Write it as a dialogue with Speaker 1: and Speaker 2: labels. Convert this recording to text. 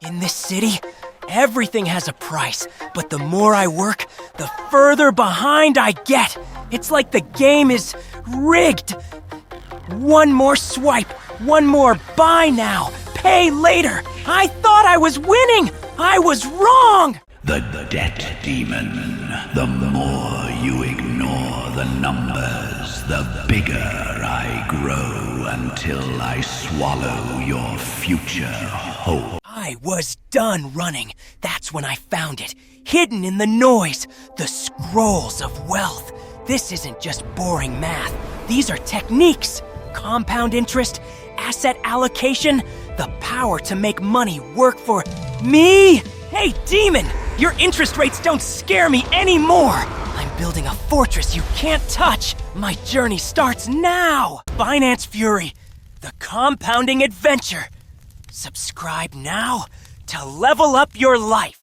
Speaker 1: In this city, everything has a price, but the more I work, the further behind I get. It's like the game is rigged. One more swipe, one more buy now, pay later. I thought I was winning. I was wrong.
Speaker 2: The debt demon. The more you ignore the numbers, the bigger I grow until I swallow your future hope.
Speaker 1: I was done running. That's when I found it. Hidden in the noise. The scrolls of wealth. This isn't just boring math. These are techniques. Compound interest, asset allocation, the power to make money work for me. Hey, demon! Your interest rates don't scare me anymore. I'm building a fortress you can't touch. My journey starts now. Finance Fury, the compounding adventure. Subscribe now to level up your life.